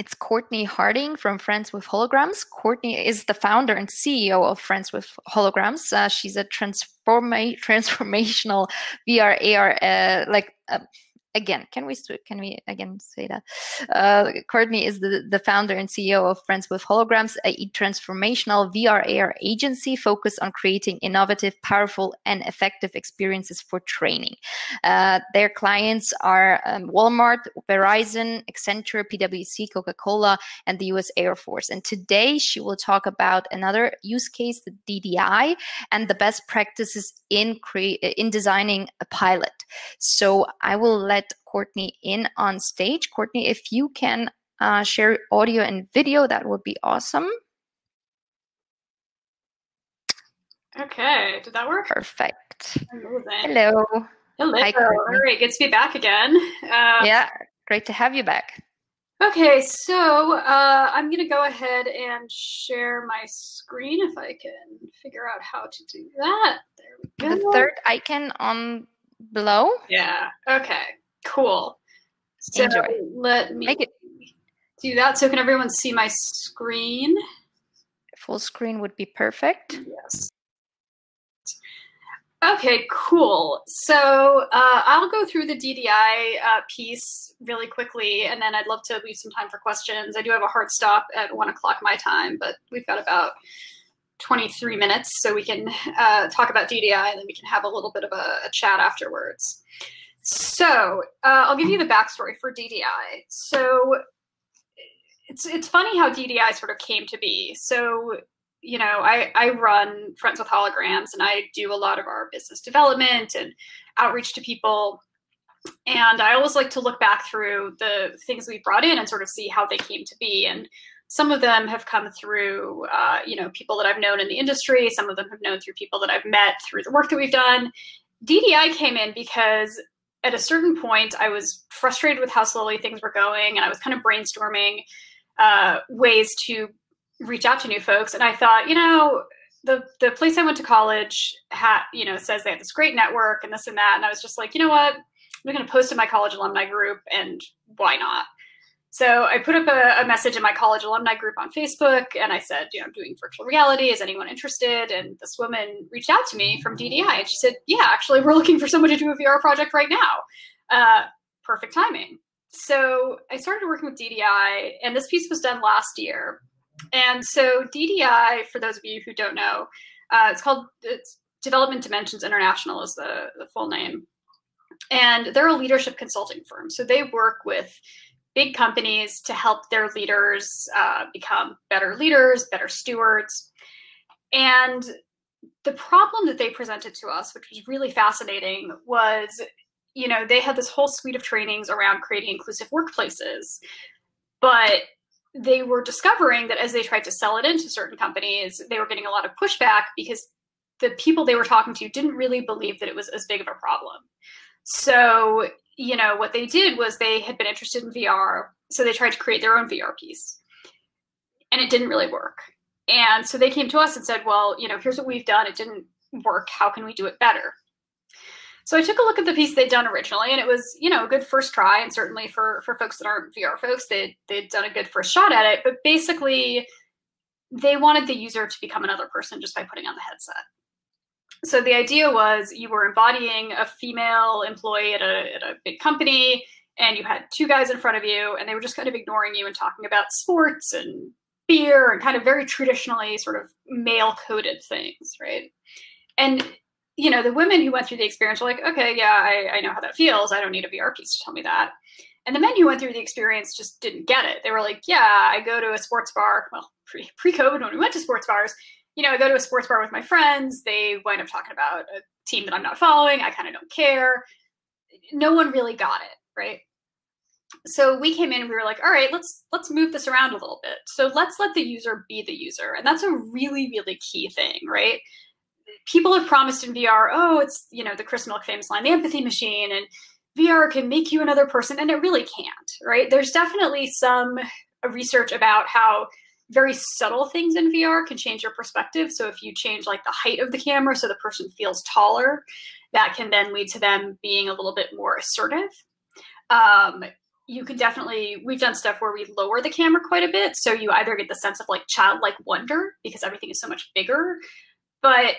It's Courtney Harding from Friends with Holograms. Courtney is the founder and CEO of Friends with Holograms. She's a transformational VR AR again, can we again say that? Courtney is the founder and CEO of Friends with Holograms, a transformational VR AR agency focused on creating innovative, powerful, and effective experiences for training. Their clients are Walmart, Verizon, Accenture, PwC, Coca-Cola, and the US Air Force. And today she will talk about another use case, the DDI, and the best practices in designing a pilot. So I will let Courtney in on stage. Courtney, if you can share audio and video, that would be awesome. Okay, did that work? Perfect. Amazing. Hello. Hello. Hi, Courtney. All right, good to be back again. Yeah, great to have you back. Okay, so I'm going to go ahead and share my screen if I can figure out how to do that. There we go. The third icon on below. Yeah, okay, cool. So Enjoy. let me Make it do that. So can everyone see my screen? Full screen would be perfect. Yes. Okay, cool. So I'll go through the DDI piece really quickly, and then I'd love to leave some time for questions. I do have a hard stop at 1 o'clock my time, but we've got about 23 minutes, so we can talk about DDI, and then we can have a little bit of a chat afterwards. So I'll give you the backstory for DDI. So it's funny how DDI sort of came to be. So you know, I run Friends with Holograms, and I do a lot of our business development and outreach to people. And I always like to look back through the things we brought in and sort of see how they came to be. And some of them have come through, you know, people that I've known in the industry. Some of them have known through people that I've met through the work that we've done. DDI came in because at a certain point, I was frustrated with how slowly things were going, and I was kind of brainstorming ways to reach out to new folks. And I thought, you know, the place I went to college you know, says they have this great network and this and that. And I was just like, you know what, I'm going to post in my college alumni group, and why not? So I put up a message in my college alumni group on Facebook, and I said, you know, I'm doing virtual reality. Is anyone interested? And this woman reached out to me from DDI, and she said, yeah, actually, we're looking for someone to do a VR project right now. Perfect timing. So I started working with DDI, and this piece was done last year. And so DDI, for those of you who don't know, it's Development Dimensions International is the full name. And they're a leadership consulting firm. So they work with big companies to help their leaders become better leaders, better stewards. And the problem that they presented to us, which was really fascinating, was, you know, they had this whole suite of trainings around creating inclusive workplaces, but they were discovering that as they tried to sell it into certain companies, they were getting a lot of pushback because the people they were talking to didn't really believe that it was as big of a problem. So, you know, what they did was they had been interested in VR, so they tried to create their own VR piece, and it didn't really work. And so they came to us and said, well, you know, here's what we've done. It didn't work. How can we do it better? So I took a look at the piece they'd done originally, and it was, you know, a good first try. And certainly for folks that aren't VR folks, they'd done a good first shot at it. But basically, they wanted the user to become another person just by putting on the headset. So the idea was you were embodying a female employee at a big company, and you had two guys in front of you, and they were just kind of ignoring you and talking about sports and beer and kind of very traditionally sort of male-coded things, right? And you know, the women who went through the experience were like, okay, yeah, I know how that feels. I don't need a VR piece to tell me that. And the men who went through the experience just didn't get it. They were like, yeah, I go to a sports bar. Well, pre-COVID, when we went to sports bars, you know, I go to a sports bar with my friends. They wind up talking about a team that I'm not following. I kind of don't care. No one really got it, right? So we came in and we were like, all right, let's move this around a little bit. So let's let the user be the user. And that's a really, really key thing, right? People have promised in VR, oh, it's, you know, the Chris Milk famous line, the empathy machine, and VR can make you another person, and it really can't, right? There's definitely some research about how very subtle things in VR can change your perspective. So if you change like the height of the camera so the person feels taller, that can then lead to them being a little bit more assertive. you can definitely, we've done stuff where we lower the camera quite a bit. So you either get the sense of like childlike wonder because everything is so much bigger, but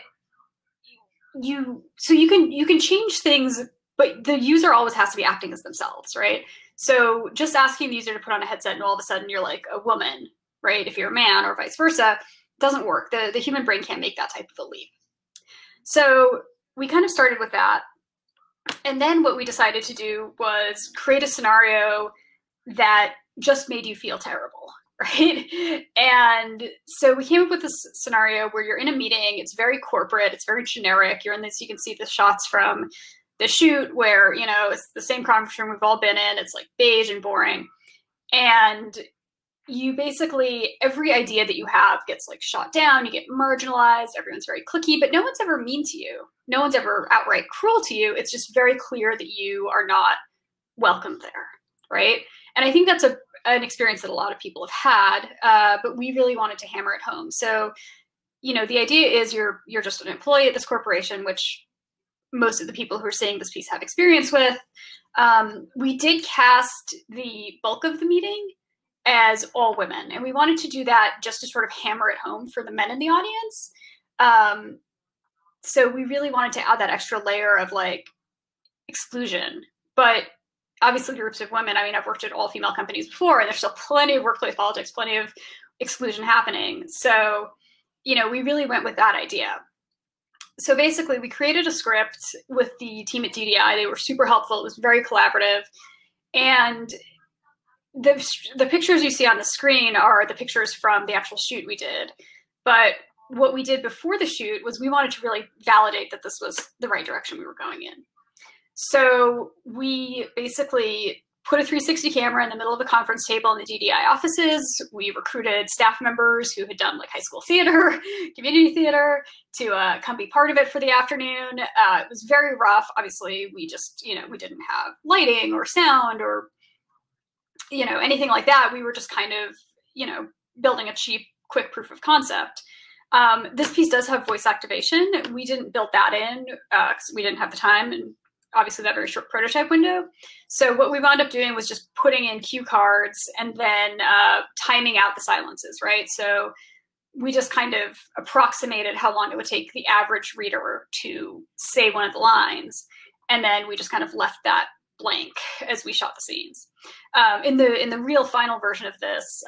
you can change things, but the user always has to be acting as themselves, right? So just asking the user to put on a headset and all of a sudden you're like a woman, right? If you're a man or vice versa, doesn't work. The human brain can't make that type of a leap. So we kind of started with that. And then what we decided to do was create a scenario that just made you feel terrible, right? And so we came up with this scenario where you're in a meeting, it's very corporate, it's very generic. You're in this, you can see the shots from the shoot where, you know, it's the same conference room we've all been in. It's like beige and boring. And you basically, every idea that you have gets like shot down, you get marginalized, everyone's very cliquey, but no one's ever mean to you. No one's ever outright cruel to you. It's just very clear that you are not welcome there, right? And I think that's an experience that a lot of people have had, but we really wanted to hammer it home. So, you know, the idea is you're just an employee at this corporation, which most of the people who are seeing this piece have experience with. We did cast the bulk of the meeting as all women, and we wanted to do that just to sort of hammer it home for the men in the audience. So we really wanted to add that extra layer of like exclusion, but obviously groups of women, I mean, I've worked at all female companies before and there's still plenty of workplace politics, plenty of exclusion happening. So, you know, we really went with that idea. So basically we created a script with the team at DDI. They were super helpful. It was very collaborative. And the pictures you see on the screen are the pictures from the actual shoot we did. But what we did before the shoot was we wanted to really validate that this was the right direction we were going in. So we basically put a 360 camera in the middle of the conference table in the DDI offices. We recruited staff members who had done like high school theater, community theater, to come be part of it for the afternoon. It was very rough. Obviously, we just, you know, we didn't have lighting or sound or, you know, anything like that. We were just kind of, you know, building a cheap, quick proof of concept. This piece does have voice activation. We didn't build that in because we didn't have the time and obviously that very short prototype window. So what we wound up doing was just putting in cue cards and then timing out the silences, right? So we just kind of approximated how long it would take the average reader to say one of the lines. And then we just kind of left that blank as we shot the scenes. In the real final version of this,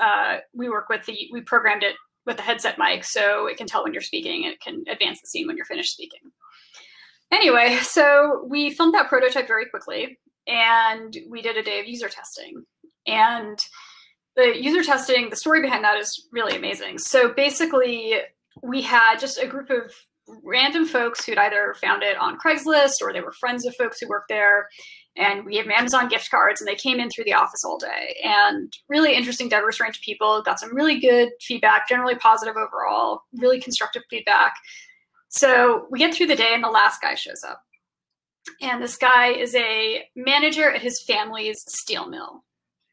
we programmed it with a headset mic so it can tell when you're speaking and it can advance the scene when you're finished speaking. Anyway, so we filmed that prototype very quickly and we did a day of user testing. And the user testing, the story behind that is really amazing. So basically we had just a group of random folks who'd either found it on Craigslist or they were friends of folks who worked there. And we gave them Amazon gift cards and they came in through the office all day. And really interesting, diverse range of people, got some really good feedback, generally positive overall, really constructive feedback. So we get through the day and the last guy shows up. And this guy is a manager at his family's steel mill.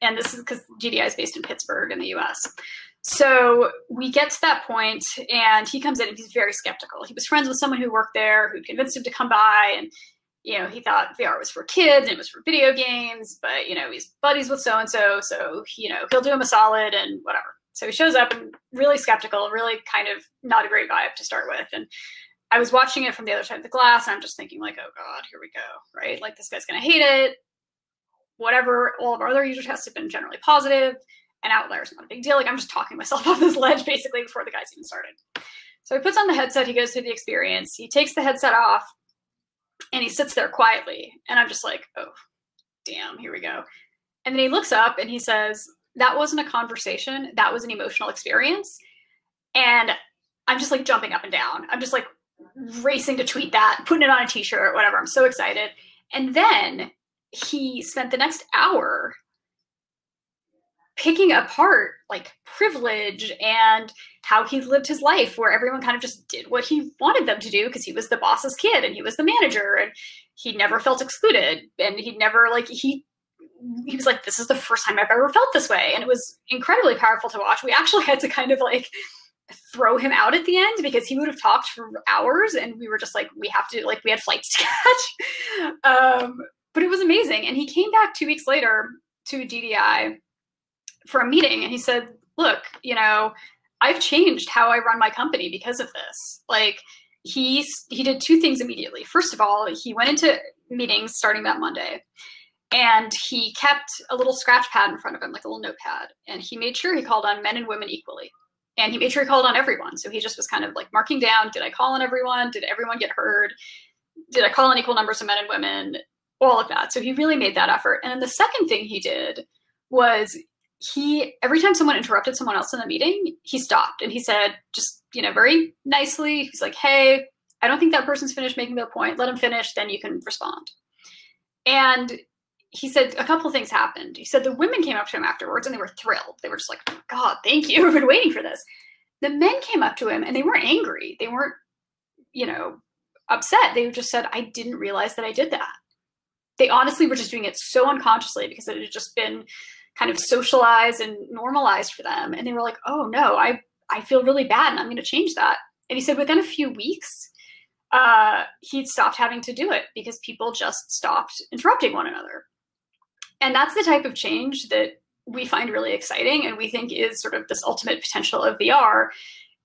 And this is because GDI is based in Pittsburgh in the US. So we get to that point and he comes in and he's very skeptical. He was friends with someone who worked there who convinced him to come by, and you know, he thought VR was for kids and it was for video games, but you know, he's buddies with so-and-so, so you know, he'll do him a solid and whatever. So he shows up and really skeptical, really kind of not a great vibe to start with. And I was watching it from the other side of the glass and I'm just thinking like, oh God, here we go, right? Like this guy's gonna hate it. Whatever, all of our other user tests have been generally positive, and outliers not a big deal. Like I'm just talking myself off this ledge basically before the guys even started. So he puts on the headset, he goes through the experience, he takes the headset off, and he sits there quietly. And I'm just like, oh, damn, here we go. And then he looks up and he says, that wasn't a conversation, that was an emotional experience. And I'm just like jumping up and down. I'm just like racing to tweet that, putting it on a t-shirt, whatever. I'm so excited. And then he spent the next hour picking apart like privilege and how he lived his life where everyone kind of just did what he wanted them to do because he was the boss's kid and he was the manager and he never felt excluded and he never like he was like, this is the first time I've ever felt this way. And it was incredibly powerful to watch. We actually had to kind of like throw him out at the end because he would have talked for hours and we were just like, we have to, like, we had flights to catch. But it was amazing. And he came back 2 weeks later to a DDI for a meeting, and he said, look, you know, I've changed how I run my company because of this. Like, he did two things immediately. First of all, he went into meetings starting that Monday, and he kept a little scratch pad in front of him, like a little notepad, and he made sure he called on men and women equally. And he made sure he called on everyone. So he just was kind of like marking down, did I call on everyone? Did everyone get heard? Did I call on equal numbers of men and women? All of that. So he really made that effort. And then the second thing he did was every time someone interrupted someone else in the meeting, he stopped and he said, just, you know, very nicely, he's like, hey, I don't think that person's finished making their point. Let them finish, then you can respond. And he said a couple of things happened. He said the women came up to him afterwards and they were thrilled. They were just like, oh, God, thank you. We've been waiting for this. The men came up to him and they weren't angry. They weren't, you know, upset. They just said, I didn't realize that I did that. They honestly were just doing it so unconsciously because it had just been kind of socialized and normalized for them. And they were like, oh no, I feel really bad and I'm going to change that. And he said within a few weeks, he'd stopped having to do it because people just stopped interrupting one another. And that's the type of change that we find really exciting and we think is sort of this ultimate potential of VR,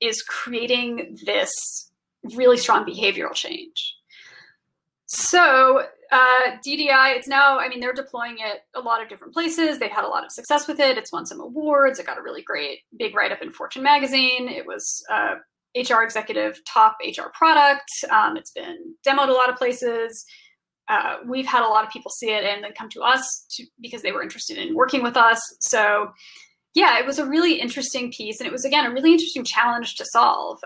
is creating this really strong behavioral change. So DDI, it's now, I mean, they're deploying it a lot of different places. They've had a lot of success with it. It's won some awards. It got a really great big write-up in Fortune magazine. It was HR executive top HR product. It's been demoed a lot of places. We've had a lot of people see it and then come to us because they were interested in working with us. So yeah, it was a really interesting piece. And it was, again, a really interesting challenge to solve.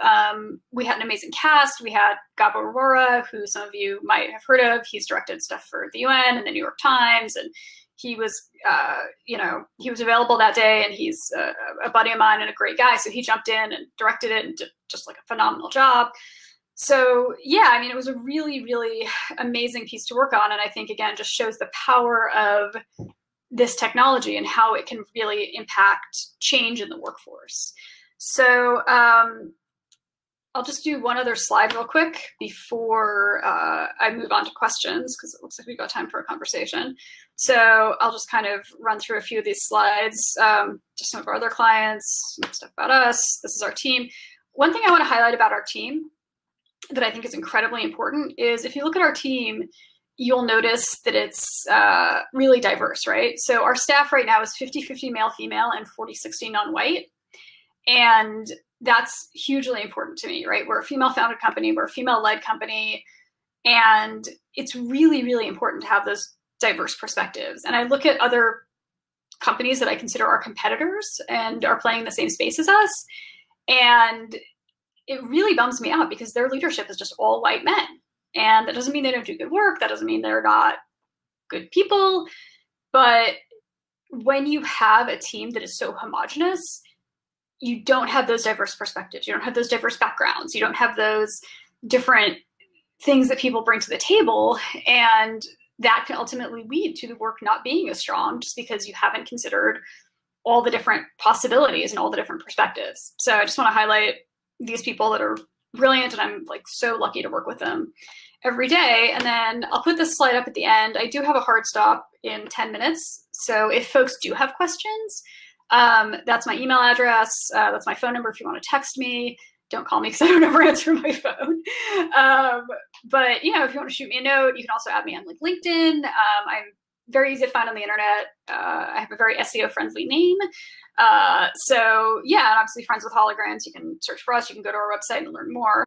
We had an amazing cast. We had Gabo Aurora, who some of you might have heard of. He's directed stuff for the UN and the New York Times. And he was, you know, he was available that day and he's a buddy of mine and a great guy. So he jumped in and directed it and did just like a phenomenal job. So yeah, I mean, it was a really, really amazing piece to work on. And I think, again, just shows the power of this technology and how it can really impact change in the workforce. So I'll just do one other slide real quick before I move on to questions, because it looks like we've got time for a conversation. So I'll just kind of run through a few of these slides, just some of our other clients, some stuff about us. This is our team. One thing I want to highlight about our team that I think is incredibly important is if you look at our team, you'll notice that it's really diverse, right? So our staff right now is 50-50 male-female and 40-60 non-white. And that's hugely important to me, right? We're a female-founded company. We're a female-led company. And it's really, really important to have those diverse perspectives. And I look at other companies that I consider our competitors and are playing the same space as us. And it really bums me out because their leadership is just all white men. And that doesn't mean they don't do good work. That doesn't mean they're not good people. But when you have a team that is so homogenous, you don't have those diverse perspectives. You don't have those diverse backgrounds. You don't have those different things that people bring to the table. And that can ultimately lead to the work not being as strong just because you haven't considered all the different possibilities and all the different perspectives. So I just want to highlight these people that are brilliant, and I'm like so lucky to work with them every day. And then I'll put this slide up at the end. I do have a hard stop in 10 minutes. So if folks do have questions, that's my email address. That's my phone number if you want to text me. Don't call me because I don't ever answer my phone. But you know, if you want to shoot me a note, you can also add me on like LinkedIn. I'm very easy to find on the internet. I have a very SEO friendly name. So yeah, and obviously friends with Holograms. You can search for us. You can go to our website and learn more.